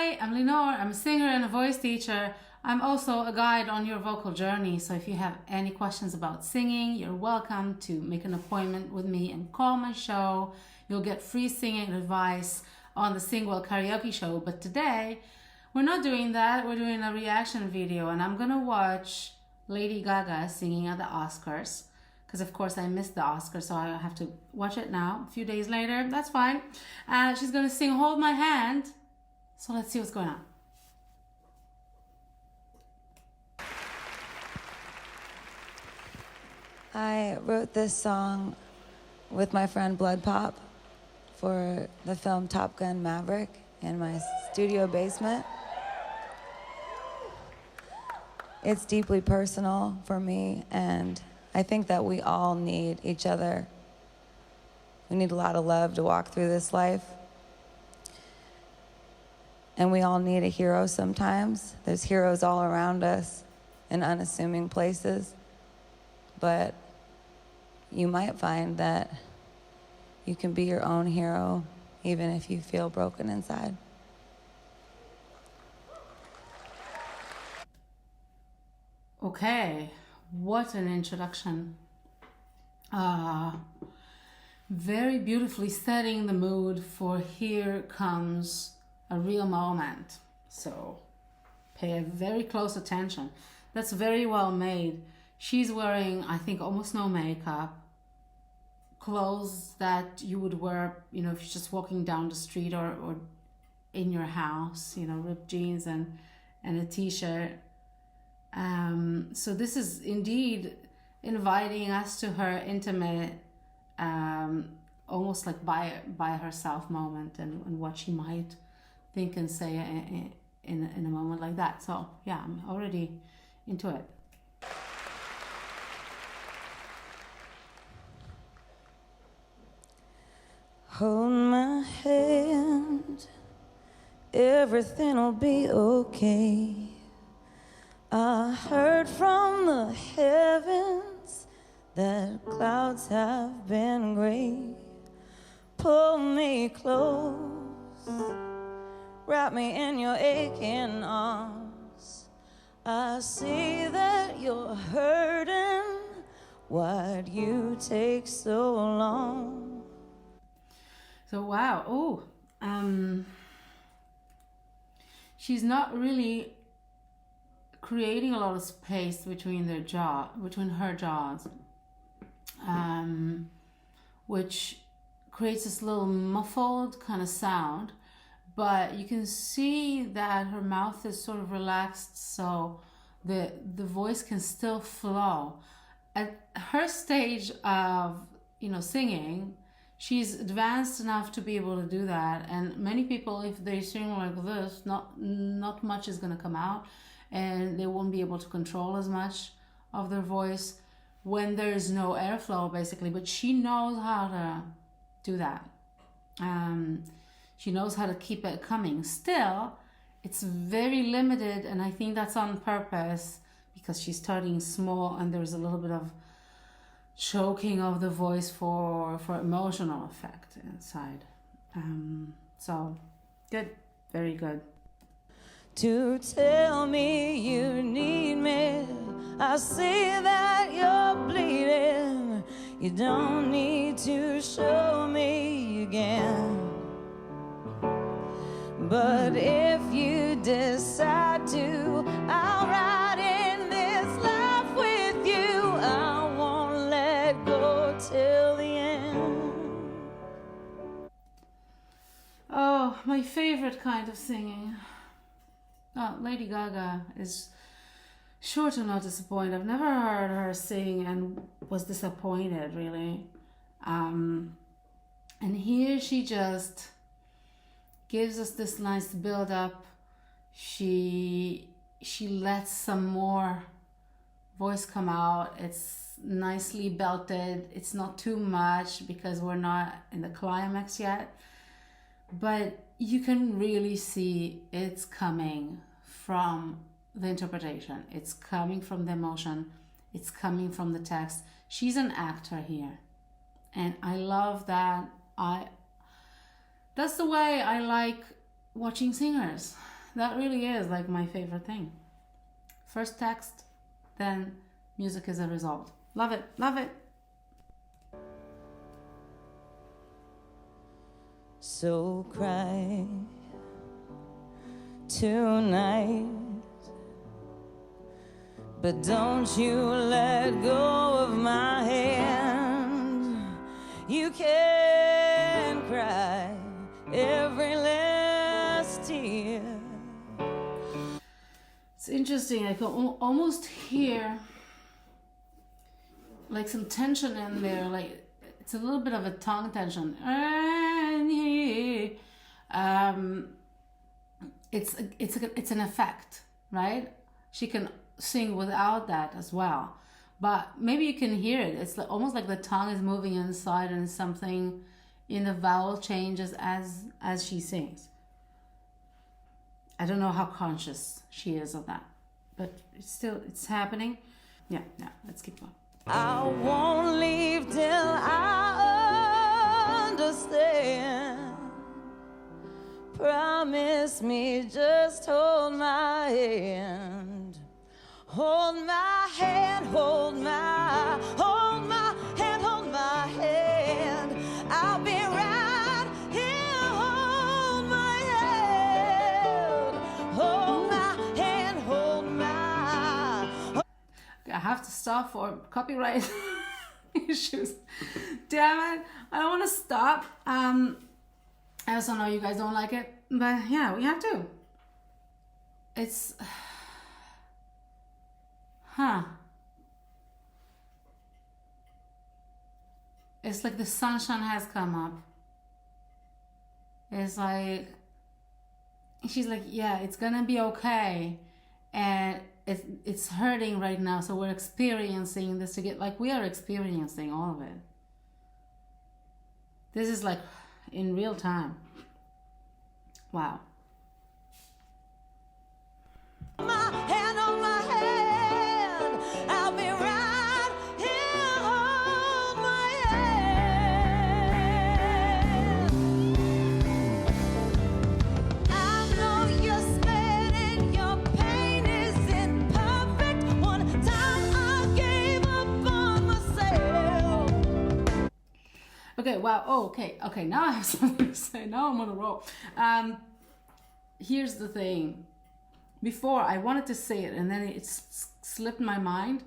Hi, I'm Lenore. I'm a singer and a voice teacher. I'm also a guide on your vocal journey. So if you have any questions about singing, you're welcome to make an appointment with me and call my show. You'll get free singing advice on the Sing Well Karaoke show. But today, we're not doing that. We're doing a reaction video, and I'm gonna watch Lady Gaga singing at the Oscars. Because of course I missed the Oscars, so I have to watch it now. A few days later, that's fine. She's gonna sing Hold My Hand. So let's see what's going on. I wrote this song with my friend Blood Pop for the film Top Gun Maverick in my studio basement. It's deeply personal for me, and I think that we all need each other. We need a lot of love to walk through this life. And we all need a hero sometimes. There's heroes all around us in unassuming places. But you might find that you can be your own hero even if you feel broken inside. Okay, what an introduction. Very beautifully setting the mood for Here Comes a Real Moment. So pay very close attention. That's very well made. She's wearing, I think, almost no makeup. Clothes that you would wear, if you're just walking down the street or in your house, ripped jeans and a t-shirt. So this is indeed inviting us to her intimate, almost like by herself moment and what she might think and say in a moment like that. So yeah, I'm already into it. Hold my hand, everything'll be okay. I heard from the heavens that clouds have been gray. Pull me close, wrap me in your aching arms. I see that you're hurting. Why'd you take so long? So wow, she's not really creating a lot of space between her jaws, which creates this little muffled kind of sound. But you can see that her mouth is sort of relaxed, so the voice can still flow. At her stage of singing, she's advanced enough to be able to do that. And many people, if they sing like this, not much is going to come out, and they won't be able to control as much of their voice when there's no airflow, basically. But she knows how to do that. She knows how to keep it coming. Still, it's very limited, and I think that's on purpose because she's starting small and there's a little bit of choking of the voice for emotional effect inside. So good, very good. To tell me you need me, I see that you're bleeding. You don't need to show me again. But if you decide to, I'll ride in this life with you. I won't let go till the end. Oh, my favorite kind of singing. Oh, Lady Gaga is sure to not disappoint. I've never heard her sing and was disappointed, really. And here she just gives us this nice build up. She lets some more voice come out. It's nicely belted. It's not too much because we're not in the climax yet. But you can really see it's coming from the interpretation. It's coming from the emotion. It's coming from the text. She's an actor here. And I love that. That's the way I like watching singers. that really is like my favorite thing. First text, then music as a result. Love it, love it. So cry tonight, but don't you let go of my hand. You can cry every last tear. It's interesting, I can almost hear like some tension in there, like it's a little bit of a tongue tension. It's an effect, right? She can sing without that as well, but maybe you can hear it. It's almost like the tongue is moving inside and something in the vowel changes as she sings. I don't know how conscious she is of that, but it's happening. Yeah, let's keep going. I won't leave till I understand. Promise me, just hold my hand. Hold my hand, hold my hand, hold my hand. I'll be right here, hold my hand. Hold my hand, hold my. I have to stop for copyright issues. Damn it, I don't want to stop. I also know you guys don't like it, but yeah, we have to. It's it's like the sunshine has come up. It's like she's like, yeah, it's gonna be okay, and it's hurting right now, so we're experiencing this together. Like we are experiencing all of it. This is like in real time. Wow. My hand on my hand, I'll be right here, hold my hand. I know you're scared and your pain isn't perfect. One time I gave up on myself. Okay, wow. Oh, okay. Now I have something to say. Now I'm on a roll. Here's the thing. Before I wanted to say it, and then it slipped my mind.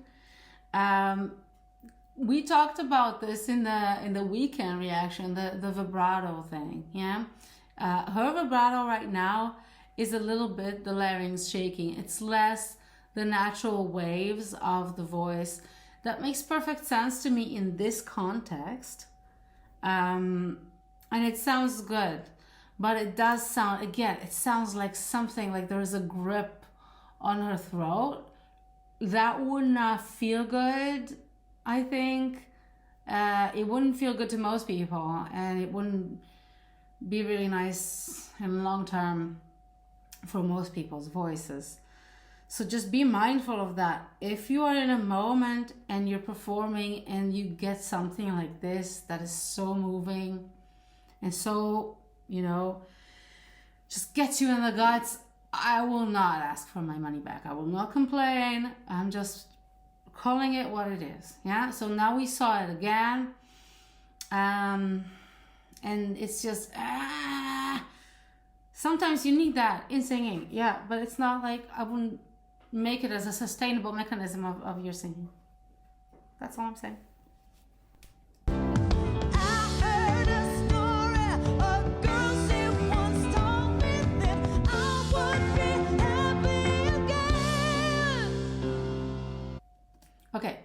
We talked about this in the weekend reaction, the vibrato thing. Yeah, her vibrato right now is a little bit the larynx shaking. It's less the natural waves of the voice. That makes perfect sense to me in this context. And it sounds good, but it does sound, again, it sounds like something like there is a grip on her throat. That would not feel good, I think. It wouldn't feel good to most people, and it wouldn't be really nice in long term for most people's voices. So just be mindful of that. If you are in a moment and you're performing and you get something like this that is so moving and so, just gets you in the guts, I will not ask for my money back. I will not complain. I'm just calling it what it is. Yeah. So now we saw it again. And it's just, sometimes you need that in singing. Yeah. But it's not like I wouldn't make it as a sustainable mechanism of your singing. That's all I'm saying. Okay,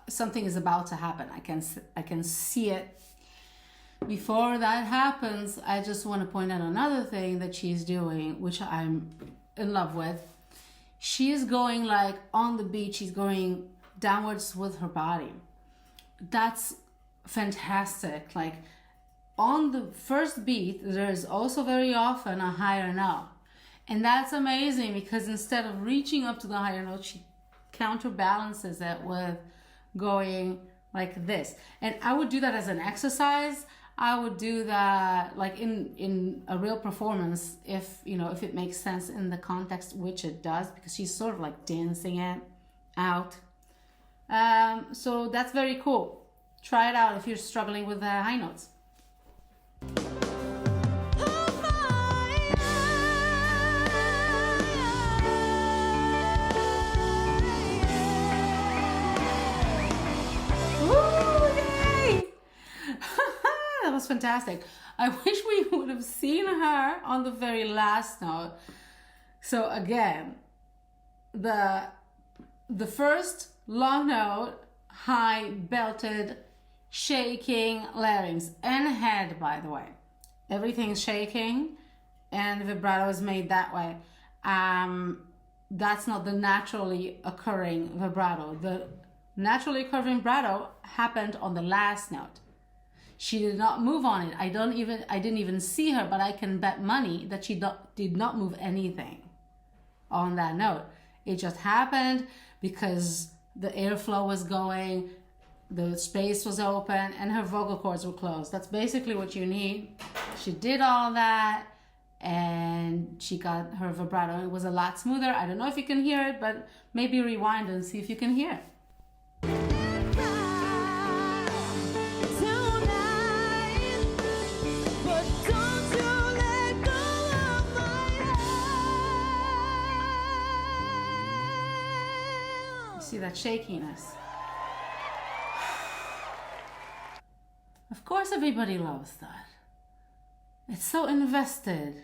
something is about to happen. I can see it. Before that happens, I just want to point out another thing that she's doing, which I'm in love with. She is going like on the beat. She's going downwards with her body. That's fantastic. Like on the first beat, there's also very often a higher note. And that's amazing because instead of reaching up to the higher note, she counterbalances it with going like this. And I would do that as an exercise. I would do that like in a real performance, if if it makes sense in the context, which it does, because she's sort of like dancing it out. So that's very cool. Try it out if you're struggling with the high notes. That was fantastic. I wish we would have seen her on the very last note. So again, the first long note, high, belted, shaking larynx and head, by the way. Everything's shaking and vibrato is made that way. That's not the naturally occurring vibrato. The naturally occurring vibrato happened on the last note. She did not move on it. I didn't even see her, but I can bet money that she did not move anything on that note. It just happened because the airflow was going, the space was open, and her vocal cords were closed. That's basically what you need. She did all that, and she got her vibrato. It was a lot smoother. I don't know if you can hear it, but maybe rewind and see if you can hear it. See that shakiness. Of course everybody loves that. It's so invested.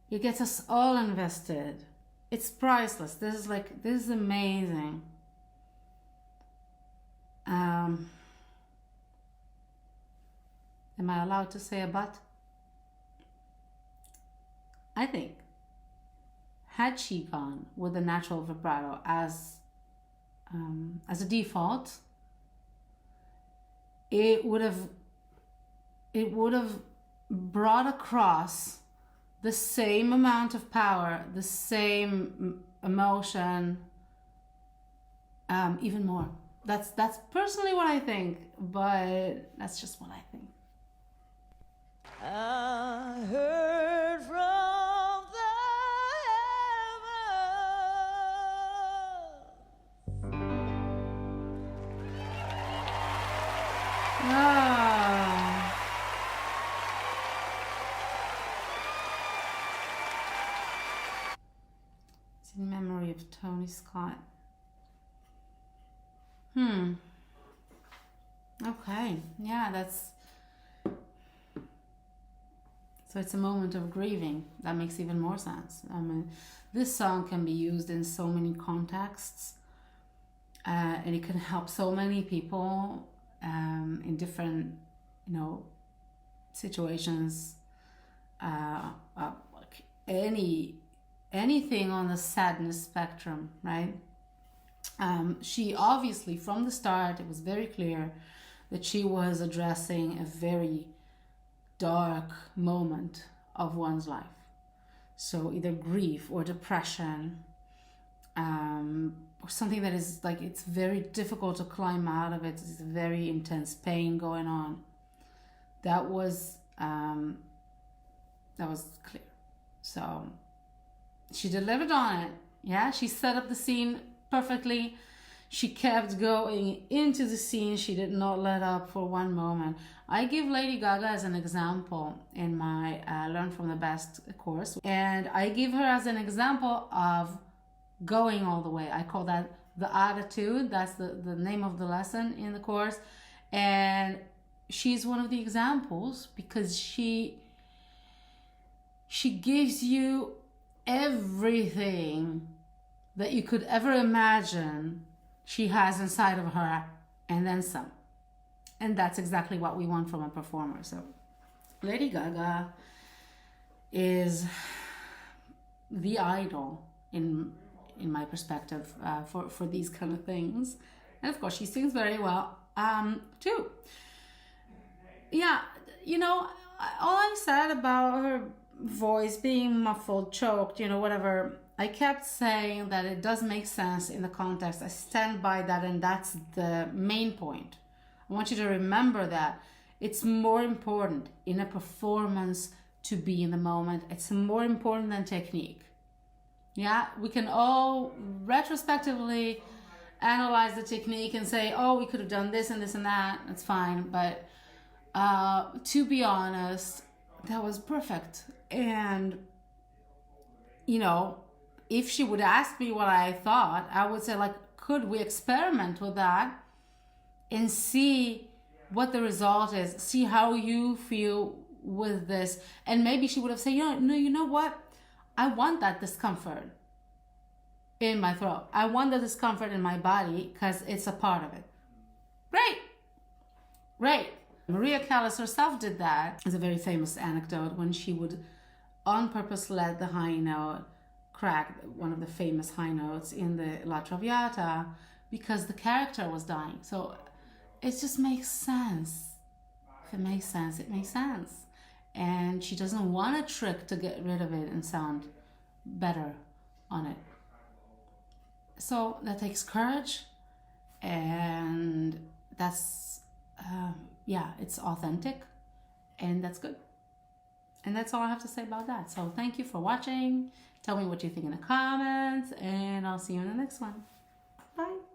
It gets us all invested. It's priceless. This is amazing. Am I allowed to say a but? I think had she gone with the natural vibrato as a default, it would have brought across the same amount of power, the same emotion, even more. That's personally what I think, but that's just what I think. I heard from the It's in memory of Tony Scott. Okay, yeah, so it's a moment of grieving. That makes even more sense. I mean, this song can be used in so many contexts, and it can help so many people in different, situations. Like anything on the sadness spectrum, right? She obviously, from the start, it was very clear that she was addressing a very dark moment of one's life. So either grief or depression, or something that is like, it's very difficult to climb out of it. It's very intense pain going on. That was clear. So she delivered on it. Yeah, she set up the scene perfectly. She kept going into the scene. She did not let up for one moment. I give Lady Gaga as an example in my Learn from the Best course. And I give her as an example of going all the way. I call that the attitude. That's the name of the lesson in the course. And she's one of the examples because she gives you everything that you could ever imagine she has inside of her, and then some. And that's exactly what we want from a performer. So Lady Gaga is the idol in my perspective for these kind of things. And of course she sings very well too. Yeah, all I said about her voice being muffled, choked, whatever, I kept saying that it does make sense in the context. I stand by that, and that's the main point. I want you to remember that It's more important in a performance to be in the moment. It's more important than technique. Yeah, we can all retrospectively analyze the technique and say, oh, we could have done this and this and that. That's fine. But to be honest, that was perfect. And, you know, if she would ask me what I thought, I would say, like, could we experiment with that and see what the result is, see how you feel with this. And maybe she would have said, you know what? I want that discomfort in my throat. I want the discomfort in my body because it's a part of it. Great. Maria Callas herself did that. It's a very famous anecdote when she would on purpose let the high note crack, one of the famous high notes in the La Traviata, because the character was dying. So it just makes sense. If it makes sense, it makes sense. And she doesn't want a trick to get rid of it and sound better on it. So that takes courage, and that's, it's authentic, and that's good. And that's all I have to say about that. So thank you for watching. Tell me what you think in the comments, and I'll see you in the next one. Bye.